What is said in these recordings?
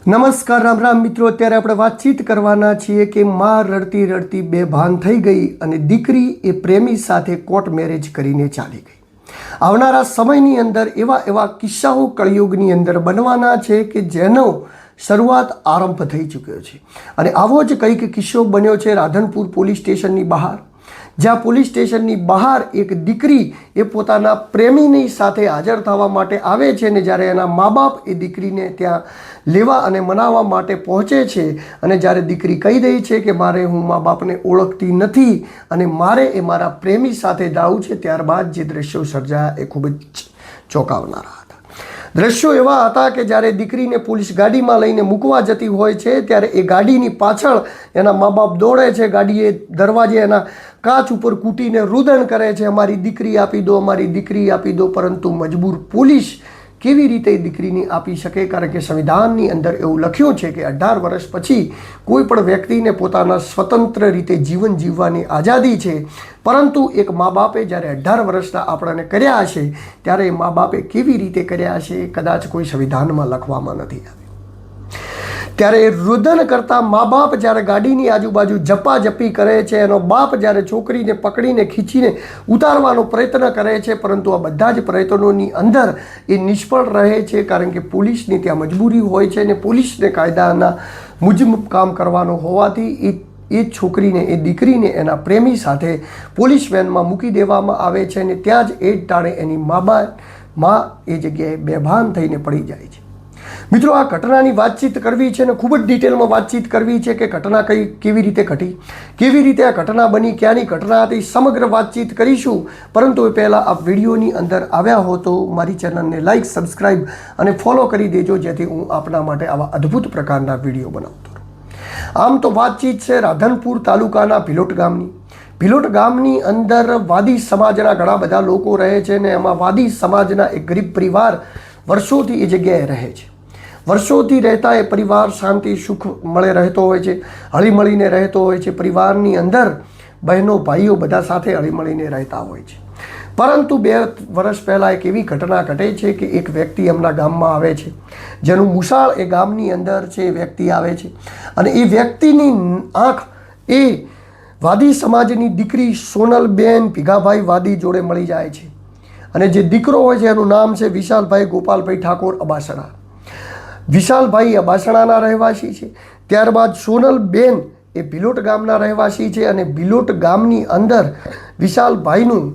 નમસ્કાર રામ રામ મિત્રો। અત્યારે આપણે વાતચીત કરવાના છીએ કે માં રડતી રડતી બેભાન થઈ ગઈ અને દીકરી એ પ્રેમી સાથે કોર્ટ મેરેજ કરીને ચાલી ગઈ। આવનારા સમયની અંદર એવા કિસ્સાઓ કળિયુગની અંદર બનવાના છે કે જેનો શરૂઆત આરંભ થઈ ચૂક્યો છે અને આવો જ કંઈક કિસ્સો બન્યો છે રાધનપુર પોલીસ સ્ટેશનની બહાર, જ્યાં પોલીસ સ્ટેશનની બહાર એક દીકરી એ પોતાના પ્રેમીની સાથે હાજર થવા માટે આવે છે અને જ્યારે એના મા બાપ એ દીકરીને ત્યાં લેવા અને મનાવવા માટે પહોંચે છે અને જ્યારે દીકરી કહી દે છે કે હું મા બાપને ઓળખતી નથી અને મારે એ મારા પ્રેમી સાથે જવું છે, ત્યારબાદ જે દ્રશ્યો સર્જાયા એ ખૂબ જ ચોંકાવનારા હતા। દ્રશ્યો એવા હતા કે જ્યારે દીકરીને પોલીસ ગાડીમાં લઈને મૂકવા જતી હોય છે ત્યારે એ ગાડીની પાછળ એના મા બાપ દોડે છે, ગાડીએ દરવાજે એના કાચ ઉપર કૂટીને રુદન કરે છે, અમારી દીકરી આપી દો, અમારી દીકરી આપી દો। પરંતુ મજબૂર પોલીસ કેવી રીતે દીકરીની આપી શકે? કારણ કે સંવિધાનની અંદર એવું લખ્યું છે કે 18 વર્ષ પછી કોઈ પણ વ્યક્તિને પોતાના સ્વતંત્ર રીતે જીવન જીવવાની આઝાદી છે, પરંતુ એક મા બાપે જ્યારે 18 વર્ષના આપણને કર્યા હશે ત્યારે એ મા બાપે કેવી રીતે કર્યા હશે કદાચ કોઈ સંવિધાનમાં લખવામાં નથી આવ્યું। ત્યારે રુદન કરતા મા બાપ જ્યારે ગાડીની આજુબાજુ ઝપાઝપી કરે છે, એનો બાપ જ્યારે છોકરીને પકડીને ખીચીને ઉતારવાનો પ્રયત્ન કરે છે, પરંતુ આ બધા જ પ્રયત્નોની અંદર એ નિષ્ફળ રહે છે, કારણ કે પોલીસની ત્યાં મજબૂરી હોય છે અને પોલીસને કાયદાના મુજબ કામ કરવાનું હોવાથી એ છોકરીને એ દીકરીને એના પ્રેમી સાથે પોલીસ વેનમાં મૂકી દેવામાં આવે છે અને ત્યાં જ એ ટાણે એની મા એ જગ્યાએ બેભાન થઈને પડી જાય છે। મિત્રો, આ ઘટનાની વાતચીત કરવી છે અને ખૂબ જ ડિટેલમાં વાતચીત કરવી છે કે ઘટના કેવી રીતે ઘટી, કેવી રીતે આ ઘટના બની, ક્યાંની ઘટના હતી, સમગ્ર વાતચીત કરીશું। પરંતુ એ પહેલાં આ વિડીયોની અંદર આવ્યા હો તો મારી ચેનલને લાઇક, સબસ્ક્રાઈબ અને ફોલો કરી દેજો, જેથી હું આપના માટે આવા અદ્ભુત પ્રકારના વિડીયો બનાવતો રહું। આમ તો વાતચીત છે રાધનપુર તાલુકાના ભિલોટ ગામની। ભિલોટ ગામની અંદર વાદી સમાજના ઘણા બધા લોકો રહે છે અને એમાં વાદી સમાજના એક ગરીબ પરિવાર વર્ષોથી એ જગ્યાએ રહે છે। વર્ષોથી રહેતા એ પરિવાર શાંતિ સુખ મળે રહેતો હોય છે, હળીમળીને રહેતો હોય છે। પરિવારની અંદર બહેનો ભાઈઓ બધા સાથે હળીમળીને રહેતા હોય છે। પરંતુ 2 વર્ષ પહેલાં એક એવી ઘટના ઘટે છે કે એક વ્યક્તિ એમના ગામમાં આવે છે, જેનું મુસાળ એ ગામની અંદર છે, એ વ્યક્તિ આવે છે અને એ વ્યક્તિની આંખ એ વાદી સમાજની દીકરી સોનલબેન ભીખાભાઈ વાદી જોડે મળી જાય છે અને જે દીકરો હોય છે એનું નામ છે વિશાલભાઈ ગોપાલભાઈ ઠાકોર અબાસણા। વિશાલભાઈ અબાસણાના રહેવાસી છે, ત્યારબાદ સોનલબેન એ ભિલોટ ગામના રહેવાસી છે અને ભિલોટ ગામની અંદર વિશાલભાઈનું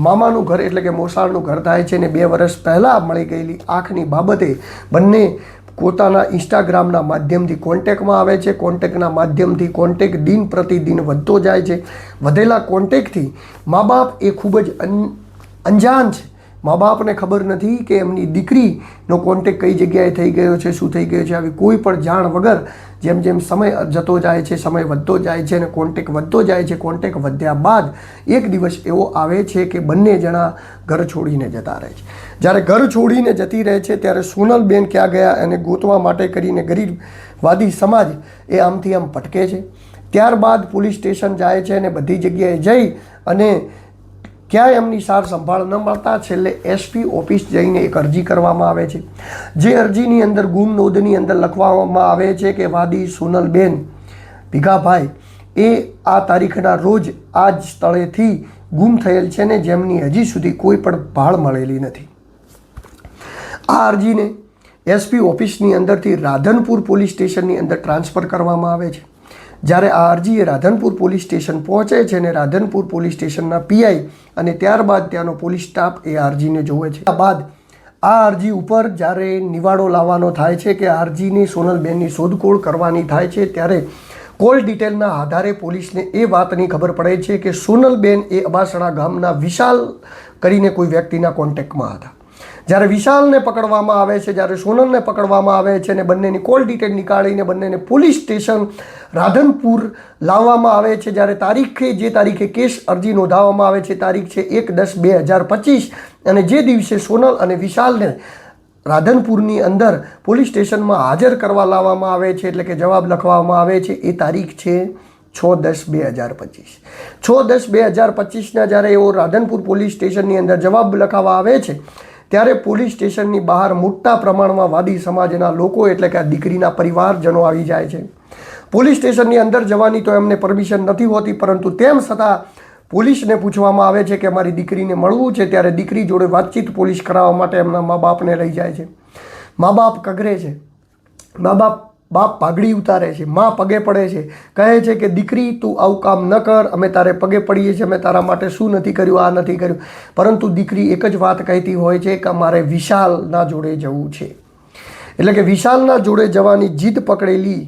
મામાનું ઘર એટલે કે મોસાળનું ઘર થાય છે અને 2 વર્ષ પહેલાં મળી ગયેલી આંખની બાબતે બંને પોતાના ઇન્સ્ટાગ્રામના માધ્યમથી કોન્ટેક્ટમાં આવે છે। કોન્ટેક્ટના માધ્યમથી કોન્ટેક્ટ દિન પ્રતિદિન વધતો જાય છે। વધેલા કોન્ટેક્ટથી મા બાપ એ ખૂબ જ અંજાન છે। મા બાપને ખબર નથી કે એમની દીકરીનો કોન્ટેક્ટ કઈ જગ્યાએ થઈ ગયો છે, શું થઈ ગયો છે, આવી કોઈ પણ જાણ વગર જેમ જેમ સમય જતો જાય છે, સમય વધતો જાય છે અને કોન્ટેક્ટ વધતો જાય છે। કોન્ટેક્ટ વધ્યા બાદ એક દિવસ એવો આવે છે કે બંને જણા ઘર છોડીને જતા રહે છે। જ્યારે ઘર છોડીને જતી રહે છે ત્યારે સોનલબેન ક્યાં ગયા એને ગોતવા માટે કરીને ગરીબ વાદી સમાજ એ આમથી આમ ભટકે છે। ત્યારબાદ પોલીસ સ્ટેશન જાય છે અને બધી જગ્યાએ જઈ અને ક્યાંય એમની સાર સંભાળ ન મળતા છેલ્લે SP ઓફિસ જઈને એક અરજી કરવામાં આવે છે, જે અરજીની અંદર ગુમ નોંધની અંદર લખવામાં આવે છે કે વાદી સોનલબેન ભીખાભાઈ એ આ તારીખના રોજ આ જ સ્થળેથી ગુમ થયેલ છે ને જેમની હજી સુધી કોઈ પણ ભાળ મળેલી નથી। આ અરજીને SP ઓફિસની અંદરથી રાધનપુર પોલીસ સ્ટેશનની અંદર ટ્રાન્સફર કરવામાં આવે છે। જ્યારે આ અરજી રાધનપુર પોલીસ સ્ટેશન પહોંચે છે અને રાધનપુર પોલીસ સ્ટેશનના PI અને ત્યારબાદ ત્યાંનો પોલીસ સ્ટાફ એ અરજીને જોવે છે। બાદ આ અરજી ઉપર જ્યારે નિવાડો લાવવાનો થાય છે કે આ અરજીની સોનલબેનની શોધખોળ કરવાની થાય છે, ત્યારે કોલ ડિટેલના આધારે પોલીસને એ વાતની ખબર પડે છે કે સોનલબેન એ અબાસણા ગામના વિશાલ કરીને કોઈ વ્યક્તિના કોન્ટેક્ટમાં હતા। જ્યારે વિશાલને પકડવામાં આવે છે, જ્યારે સોનલને પકડવામાં આવે છે અને બંનેની કોલ ડિટેલ નીકાળીને બંનેને પોલીસ સ્ટેશન રાધનપુર લાવવામાં આવે છે। જ્યારે જે તારીખે કેસ અરજી નોંધાવવામાં આવે છે તારીખ છે 1/10/2025 અને જે દિવસે સોનલ અને વિશાલને રાધનપુરની અંદર પોલીસ સ્ટેશનમાં હાજર કરવા લાવવામાં આવે છે એટલે કે જવાબ લખવામાં આવે છે એ તારીખ છે 6/10/2025। 6/10/2025ના જ્યારે એવો રાધનપુર પોલીસ સ્ટેશનની અંદર જવાબ લખાવવા આવે છે ત્યારે પોલીસ સ્ટેશનની બહાર મોટા પ્રમાણમાં વાદી સમાજના લોકો એટલે કે દીકરીના પરિવારજનો આવી જાય છે. પોલીસ સ્ટેશનની અંદર જવાની તો એમને પરમિશન નથી હોતી, પરંતુ તેમ છતાં પોલીસને પૂછવામાં આવે છે કે મારી દીકરીને મળવું છે. ત્યારે દીકરી જોડે વાતચીત પોલીસ કરાવવા માટે એમના મા બાપને લઈ જાય છે. મા બાપ કગરે છે, બાપ પાઘડી ઉતારે છે, મા પગે પડે છે, કહે છે કે દીકરી તું આવું કામ ન કર, અમે તારે પગે પડીએ છીએ, અમે તારા માટે શું નથી કર્યું, આ નથી કર્યું. પરંતુ દીકરી એક જ વાત કહેતી હોય છે કે મારે વિશાલના જોડે જવું છે. એટલે કે વિશાલના જોડે જવાની જીદ પકડેલી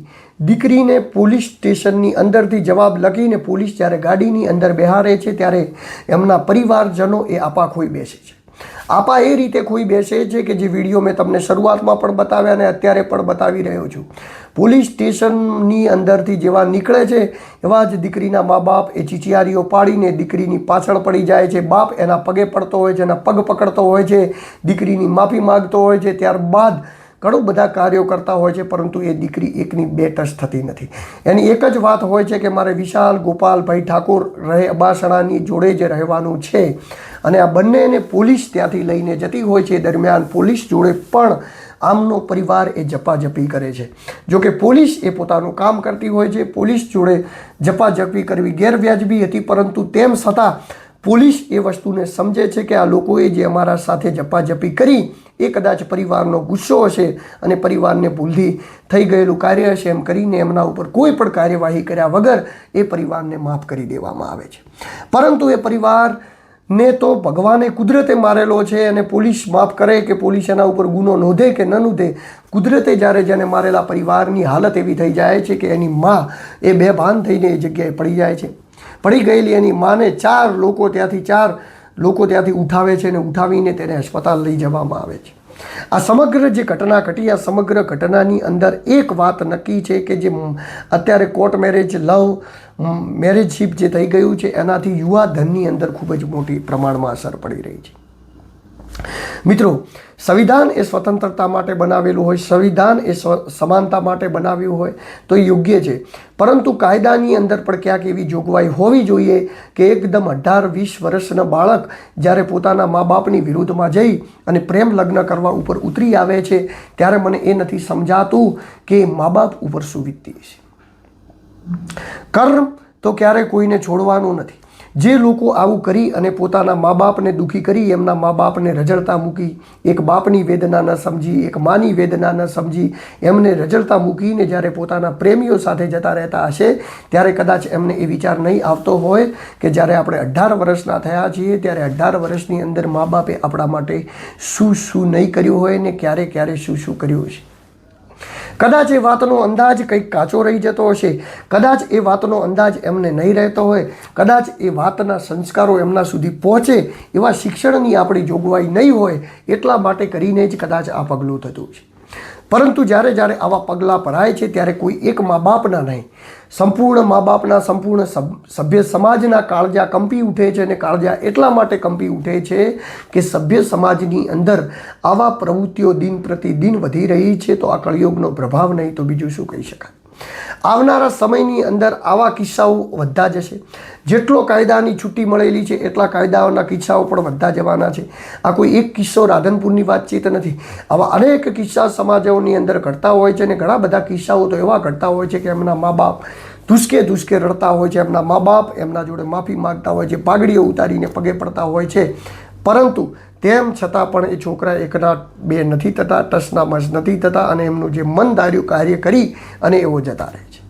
દીકરીને પોલીસ સ્ટેશનની અંદરથી જવાબ લખીને પોલીસ જ્યારે ગાડીની અંદર બેહારે છે ત્યારે એમના પરિવારજનો એ આપા ખોઈ બેસે છે. આપા એ રીતે ખોઈ બેસે છે કે જે વિડીયો મેં તમને શરૂઆતમાં પણ બતાવ્યા અને અત્યારે પણ બતાવી રહ્યો છું. પોલીસ સ્ટેશનની અંદરથી જેવા નીકળે છે એવા જ દીકરીના મા બાપ એ ચીચિયારીઓ પાડીને દીકરીની પાછળ પડી જાય છે. બાપ એના પગે પડતો હોય છે, એના પગ પકડતો હોય છે, દીકરીની માફી માગતો હોય છે. ત્યારબાદ ઘણું બધા કાર્યો કરતા હોય છે, પરંતુ એ દીકરી એકની બે ટચ થતી નથી. એની એક જ વાત હોય છે કે મારે વિશાલ ગોપાલભાઈ ઠાકોર રહે અબાસણાની જોડે જ રહેવાનું છે. અને આ બંનેને પોલીસ ત્યાંથી લઈને જતી હોય છે. દરમિયાન પોલીસ જોડે પણ આમનો પરિવાર એ ઝપાઝપી કરે છે. જોકે પોલીસ એ પોતાનું કામ કરતી હોય છે. પોલીસ જોડે ઝપાઝપી કરવી ગેરવ્યાજબી હતી, પરંતુ તેમ છતાં પોલીસ એ વસ્તુને સમજે છે કે આ લોકોએ જે અમારા સાથે ઝપાઝપી કરી એ કદાચ પરિવારનો ગુસ્સો હશે અને પરિવારને ભૂલથી થઈ ગયેલું કાર્ય હશે એમ કરીને એમના ઉપર કોઈ પણ કાર્યવાહી કર્યા વગર એ પરિવારને માફ કરી દેવામાં આવે છે. પરંતુ એ પરિવારને તો ભગવાને કુદરતે મારેલો છે અને પોલીસ માફ કરે કે પોલીસ એના ઉપર ગુનો નોંધે કે ન નોંધે, કુદરતે જ્યારે જેને મારેલા પરિવારની હાલત એવી થઈ જાય છે કે એની મા એ બેભાન થઈને એ જગ્યાએ પડી જાય છે. પડી ગયેલી એની માને ચાર લોકો ત્યાંથી ઉઠાવે છે અને ઉઠાવીને તેને અસ્પતાલ લઈ જવામાં આવે છે. આ સમગ્ર જે ઘટના ઘટી, આ સમગ્ર ઘટનાની અંદર એક વાત નક્કી છે કે જે અત્યારે કોર્ટ મેરેજ, લવ મેરેજશીપ જે થઈ ગયું છે એનાથી યુવા ધનની અંદર ખૂબ જ મોટી પ્રમાણમાં અસર પડી રહી છે. મિત્રો, સંવિધાન એ સ્વતંત્રતા માટે બનાવેલું હોય, સંવિધાન એ સમાનતા માટે બનાવ્યું હોય તો એ યોગ્ય છે, પરંતુ કાયદાની અંદર પણ ક્યાંક એવી જોગવાઈ હોવી જોઈએ કે એકદમ 18-20 વર્ષના બાળક જ્યારે પોતાના મા બાપની વિરુદ્ધમાં જઈ અને પ્રેમ લગ્ન કરવા ઉપર ઉતરી આવે છે ત્યારે મને એ નથી સમજાતું કે મા બાપ ઉપર શું વીતતી હશે. કર્મ તો ક્યારે કોઈને છોડવાનું નથી. જે લોકો આવું કરી અને પોતાના મા બાપને દુઃખી કરી, એમના મા બાપને રજળતા મૂકી, એક બાપની વેદના ન સમજી, એક માની વેદના ન સમજી, એમને રજળતા મૂકીને જ્યારે પોતાના પ્રેમીઓ સાથે જતા રહેતા હશે ત્યારે કદાચ એમને એ વિચાર નહીં આવતો હોય કે જ્યારે આપણે 18 વર્ષના થયા છીએ ત્યારે 18 વર્ષની અંદર મા બાપે આપણા માટે શું શું નહીં કર્યું હોય ને ક્યારે ક્યારે શું શું કર્યું હશે. કદાચ એ વાતનો અંદાજ કંઈક કાચો રહી જતો હશે, કદાચ એ વાતનો અંદાજ એમને નહીં રહેતો હોય, કદાચ એ વાતના સંસ્કારો એમના સુધી પહોંચે એવા શિક્ષણની આપણી જોગવાઈ નહીં હોય, એટલા માટે કરીને જ કદાચ આ પગલું થતું છે. પરંતુ જ્યારે આવા પગલાં ભરાય છે ત્યારે કોઈ એક મા બાપના નહીં, સંપૂર્ણ મા બાપના, સંપૂર્ણ સભ્ય સમાજના કાળજા કંપી ઉઠે છે. અને કાળજા એટલા માટે કંપી ઉઠે છે કે સભ્ય સમાજની અંદર આવા પ્રવૃત્તિઓ દિન પ્રતિદિન વધી રહી છે. તો આ કળિયુગનો પ્રભાવ નહીં તો બીજું શું કહી શકાય. આવનારા સમયની અંદર આવા કિસ્સાઓ વધતા જશે. જેટલો કાયદાની છૂટી મળેલી છે એટલા કાયદાઓના કિસ્સાઓ પણ વધતા જવાના છે. આ કોઈ એક કિસ્સો રાધનપુરની વાતચીત નથી. આવા અનેક કિસ્સા સમાજોની અંદર ઘટતા હોય છે અને ઘણા બધા કિસ્સાઓ તો એવા ઘટતા હોય છે કે એમના મા બાપ ધુસકે રડતા હોય છે, એમના મા બાપ એમના જોડે માફી માગતા હોય છે, પાઘડીઓ ઉતારીને પગે પડતા હોય છે, પરંતુ તેમ છતાં પણ એ છોકરા એકના બે નથી થતા, ટસના મસ નથી થતા અને એમનું જે મન ધાર્યું કાર્ય કરી અને એવો જતા રહે છે.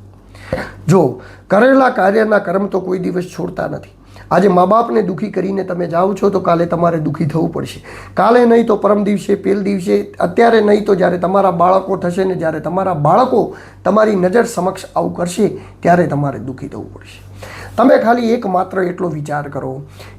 જો કરેલા કાર્યના કર્મ તો કોઈ દિવસ છોડતા નથી. આજે મા બાપને દુઃખી કરીને તમે જાઓ છો તો કાલે તમારે દુઃખી થવું પડશે. કાલે નહીં તો પરમ દિવસે, પેલ દિવસે, અત્યારે નહીં તો જ્યારે તમારા બાળકો થશે ને જ્યારે તમારા બાળકો તમારી નજર સમક્ષ આવું કરશે ત્યારે તમારે દુઃખી થવું પડશે. તમે ખાલી એકમાત્ર એટલો વિચાર કરો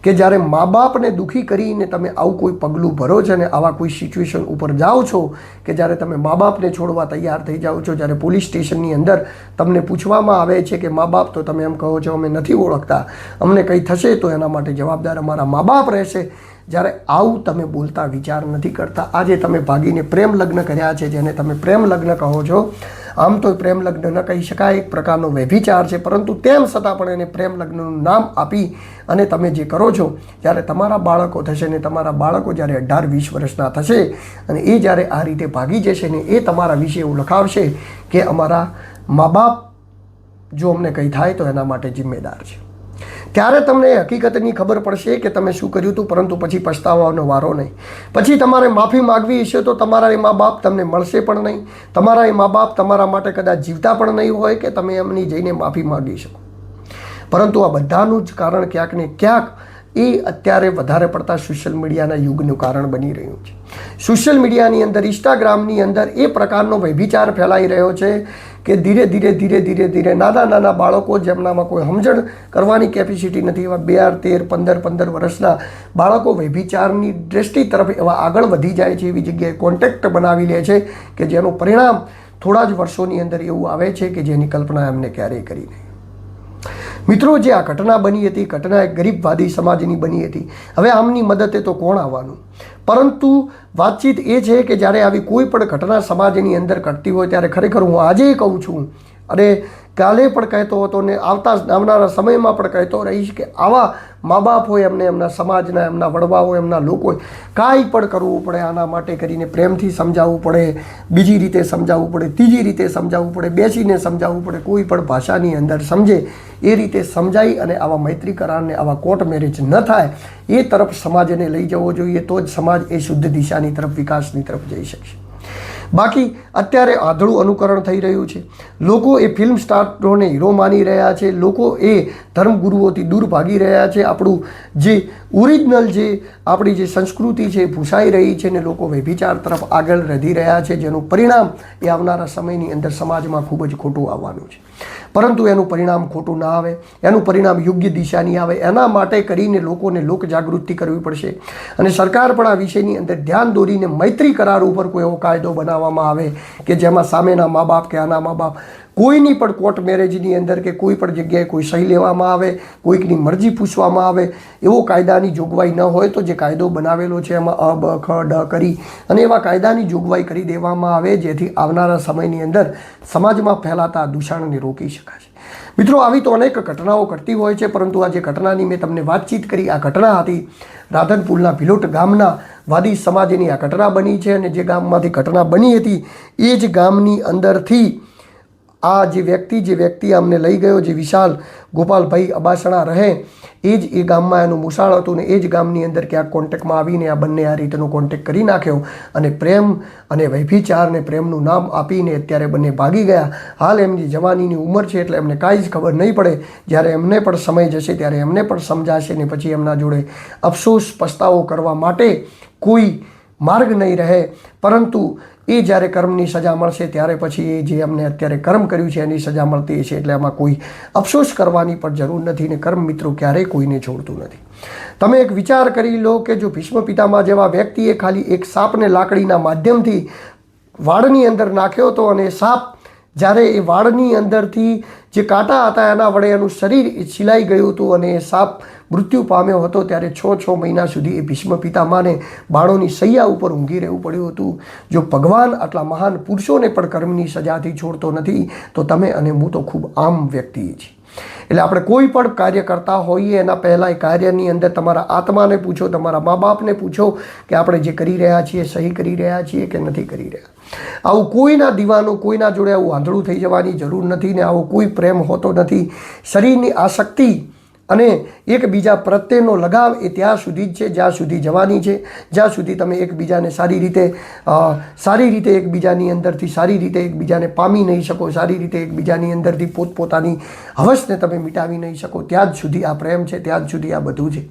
કે જ્યારે મા બાપને દુઃખી કરીને તમે આવું કોઈ પગલું ભરો છો ને આવા કોઈ સિચ્યુએશન ઉપર જાઓ છો કે જ્યારે તમે મા બાપને છોડવા તૈયાર થઈ જાઓ છો, જ્યારે પોલીસ સ્ટેશનની અંદર તમને પૂછવામાં આવે છે કે મા બાપ, તો તમે એમ કહો છો અમે નથી ઓળખતા, અમને કંઈ થશે તો એના માટે જવાબદાર અમારા મા બાપ રહેશે. જ્યારે આવું તમે બોલતા વિચાર નથી કરતા. આજે તમે ભાગીને પ્રેમ લગ્ન કર્યા છે, જેને તમે પ્રેમ લગ્ન કહો છો, આમ તો પ્રેમ લગ્ન ન કહી શકાય, એક પ્રકારનો વ્યભિચાર છે, પરંતુ તેમ છતાં પણ એને પ્રેમ લગ્નનું નામ આપી અને તમે જે કરો છો, જ્યારે તમારા બાળકો થશે ને તમારા બાળકો જ્યારે 18-20 વર્ષના થશે અને એ જ્યારે આ રીતે ભાગી જશે ને એ તમારા વિશે એવું લખાવશે કે અમારા મા બાપ જો અમને કંઈ થાય તો એના માટે જિમ્મેદાર છે, ત્યારે તમને હકીકતની ખબર પડશે કે તમે શું કર્યું હતું, પરંતુ પછી પછતાવાનો વારો નહીં. પછી તમારે માફી માગવી હશે તો તમારા એ મા બાપ તમને મળશે પણ નહીં, તમારા એ મા બાપ તમારા માટે કદાચ જીવતા પણ નહીં હોય કે તમે એમની જઈને માફી માગી શકો. પરંતુ આ બધાનું જ કારણ ક્યાંક ને ક્યાંક એ અત્યારે વધારે પડતા સોશિયલ મીડિયાના યુગનું કારણ બની રહ્યું છે. સોશિયલ મીડિયાની અંદર, ઇન્સ્ટાગ્રામની અંદર એ પ્રકારનો વ્યભિચાર ફેલાઈ રહ્યો છે કે ધીરે ધીરે નાના બાળકો જેમનામાં કોઈ સમજણ કરવાની કેપેસિટી નથી, એવા 12, 13, 15 વર્ષના બાળકો વ્યભિચારની દ્રષ્ટિ તરફ એવા આગળ વધી જાય છે, એવી જગ્યાએ કોન્ટેક્ટ બનાવી લે છે કે જેનું પરિણામ થોડા જ વર્ષોની અંદર એવું આવે છે કે જેની કલ્પના એમને ક્યારેય કરી નહીં. મિત્રો, જે આ ઘટના બની હતી, ઘટના એક ગરીબવાદી સમાજની બની હતી. હવે આમની મદદે તો કોણ આવવાનું, પરંતુ વાતચીત એ છે કે જ્યારે આવી કોઈ પણ ઘટના સમાજની અંદર ઘટતી હોય ત્યારે ખરેખર હું આજે કહું છું અને કાલે પણ કહેતો હતો ને આવનારા સમયમાં પણ કહેતો રહીશ કે આવા મા બાપ હોય એમને એમના સમાજના, એમના વડવાઓ, એમના લોકોએ કાંઈ પણ કરવું પડે આના માટે કરીને પ્રેમથી સમજાવવું પડે, બીજી રીતે સમજાવવું પડે, ત્રીજી રીતે સમજાવવું પડે, બેસીને સમજાવવું પડે, કોઈ પણ ભાષાની અંદર સમજે એ રીતે સમજાઈ અને આવા મૈત્રી કરારને, આવા કોર્ટ મેરેજ ન થાય એ તરફ સમાજને લઈ જવો જોઈએ, તો જ સમાજ એ શુદ્ધ દિશાની તરફ, વિકાસની તરફ જઈ શકશે. બાકી અત્યારે આંધળું અનુકરણ થઈ રહ્યું છે. લોકો એ ફિલ્મ સ્ટારોને હીરો માની રહ્યા છે, લોકો એ ધર્મગુરુઓથી દૂર ભાગી રહ્યા છે, આપણું જે ઓરિજિનલ જે આપણી જે સંસ્કૃતિ છે એ ભૂસાઈ રહી છે ને લોકો વ્યભિચાર તરફ આગળ વધી રહ્યા છે, જેનું પરિણામ એ આવનારા સમયની અંદર સમાજમાં ખૂબ જ ખોટું આવવાનું છે. પરંતુ એનું પરિણામ ખોટું ના આવે, એનું પરિણામ યોગ્ય દિશાની આવે, એના માટે કરીને લોકોને લોક જાગૃતિ કરવી પડશે અને સરકાર પણ આ વિષયની અંદર ધ્યાન દોરીને મૈત્રી કરાર ઉપર કોઈ એવો કાયદો બનાવવામાં આવે કે જેમાં સામેના મા બાપ કે આના મા બાપ કોઈની પણ કોર્ટ મેરેજની અંદર કે કોઈ પણ જગ્યાએ કોઈ સહી લેવામાં આવે, કોઈકની મરજી પૂછવામાં આવે, એવો કાયદાની જોગવાઈ ન હોય તો જે કાયદો બનાવેલો છે એમાં અ, બ, ખ, ડ કરી અને એવા કાયદાની જોગવાઈ કરી દેવામાં આવે જેથી આવનારા સમયની અંદર સમાજમાં ફેલાતા દૂષણને રોકી શકાશે. મિત્રો, આવી તો અનેક ઘટનાઓ ઘટતી હોય છે, પરંતુ આ જે ઘટનાની મેં તમને વાતચીત કરી, આ ઘટના હતી રાધનપુરના ભિલોટ ગામના વાદી સમાજની આ ઘટના બની છે અને જે ગામમાંથી ઘટના બની હતી એ જ ગામની અંદરથી આ જે વ્યક્તિ અમને લઈ ગયો, જે વિશાલ ગોપાલભાઈ અબાસણા રહે, એ જ એ ગામમાં એનું મુસાળ હતું ને એ જ ગામની અંદર ક્યાંક કોન્ટેક્ટમાં આવીને આ બંને આ રીતનો કોન્ટેક્ટ કરી નાખ્યો અને પ્રેમ અને વ્યભિચારને પ્રેમનું નામ આપીને અત્યારે બંને ભાગી ગયા. હાલ એમની જવાનીની ઉંમર છે એટલે એમને કાંઈ જ ખબર નહીં પડે. જ્યારે એમને પણ સમય જશે ત્યારે એમને પણ સમજાશે ને પછી એમના જોડે અફસોસ પસ્તાવો કરવા માટે કોઈ માર્ગ નહીં રહે. પરંતુ એ જ્યારે કર્મની સજા મળશે ત્યારે પછી એ જે અમને અત્યારે કર્મ કર્યું છે એની સજા મળતી હશે, એટલે આમાં કોઈ અફસોસ કરવાની પણ જરૂર નથી ને કર્મ મિત્રો ક્યારેય કોઈને છોડતું નથી. તમે એક વિચાર કરી લો કે જો ભીષ્મ પિતામહ જેવા વ્યક્તિએ ખાલી એક સાપને લાકડીના માધ્યમથી વાળની અંદર નાખ્યો હતો અને સાપ જ્યારે એ વાળની અંદરથી જે કાંટા હતા એના વડે એનું શરીર છીલાઈ ગયું હતું અને એ સાપ મૃત્યુ પામ્યો હતો, ત્યારે 6 મહિના સુધી એ ભીષ્મ પિતામહને બાળોની સૈયા ઉપર ઊંઘી રહેવું પડ્યું હતું. જો ભગવાન આટલા મહાન પુરુષોને પણ કર્મની સજાથી છોડતો નથી તો તમે અને હું તો ખૂબ આમ વ્યક્તિ છીએ. એટલે આપણે કોઈ પણ કાર્ય કરતા હોઈએ એના પહેલાં એ કાર્યની અંદર તમારા આત્માને પૂછો, તમારા મા બાપને પૂછો કે આપણે જે કરી રહ્યા છીએ સહી કરી રહ્યા છીએ કે નથી કરી રહ્યા. આવું કોઈના દીવાનું, કોઈના જોડે આવું આંધળું થઈ જવાની જરૂર નથી ને આવો કોઈ પ્રેમ હોતો નથી. શરીરની આસક્તિ અને એકબીજા પ્રત્યેનો લગાવ એ ત્યાં સુધી જ છે જ્યાં સુધી જવાની છે, જ્યાં સુધી તમે એકબીજાને સારી રીતે એકબીજાની અંદરથી સારી રીતે એકબીજાને પામી નહીં શકો, સારી રીતે એકબીજાની અંદરથી પોતપોતાની હવસને તમે મિટાવી નહીં શકો, ત્યાં જ સુધી આ પ્રેમ છે, ત્યાં જ સુધી આ બધું છે.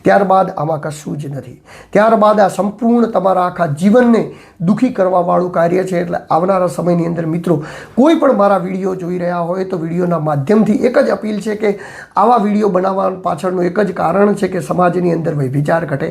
ત્યારબાદ આમાં કશું જ નથી. ત્યારબાદ આ સંપૂર્ણ તમારા આખા જીવનને દુઃખી કરવાવાળું કાર્ય છે. એટલે આવનારા સમયની અંદર મિત્રો કોઈ પણ મારા વિડીયો જોઈ રહ્યા હોય તો વિડીયોના માધ્યમથી એક જ અપીલ છે કે આવા વિડીયો બનાવવા પાછળનું એક જ કારણ છે કે સમાજની અંદર વ્યભિચાર ઘટે,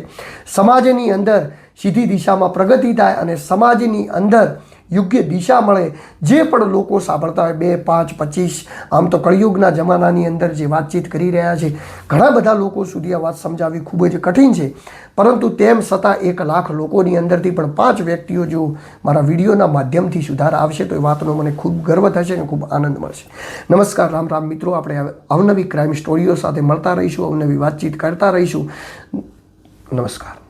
સમાજની અંદર સીધી દિશામાં પ્રગતિ થાય અને સમાજની અંદર યોગ્ય દિશા મળે. જે પણ લોકો સાંભળતા હોય 2, 5, 25, આમ તો કળિયુગના જમાનાની અંદર જે વાતચીત કરી રહ્યા છે, ઘણા બધા લોકો સુધી આ વાત સમજાવવી ખૂબ જ કઠિન છે. પરંતુ તેમ છતાં 1 લાખ લોકોની અંદરથી પણ 5 વ્યક્તિઓ જો મારા વિડીયોના માધ્યમથી સુધાર આવશે તો એ વાતનો મને ખૂબ ગર્વ થશે અને ખૂબ આનંદ મળશે. નમસ્કાર, રામ રામ મિત્રો. આપણે અવનવી ક્રાઇમ સ્ટોરીઓ સાથે મળતા રહીશું, અવનવી વાતચીત કરતા રહીશું. નમસ્કાર.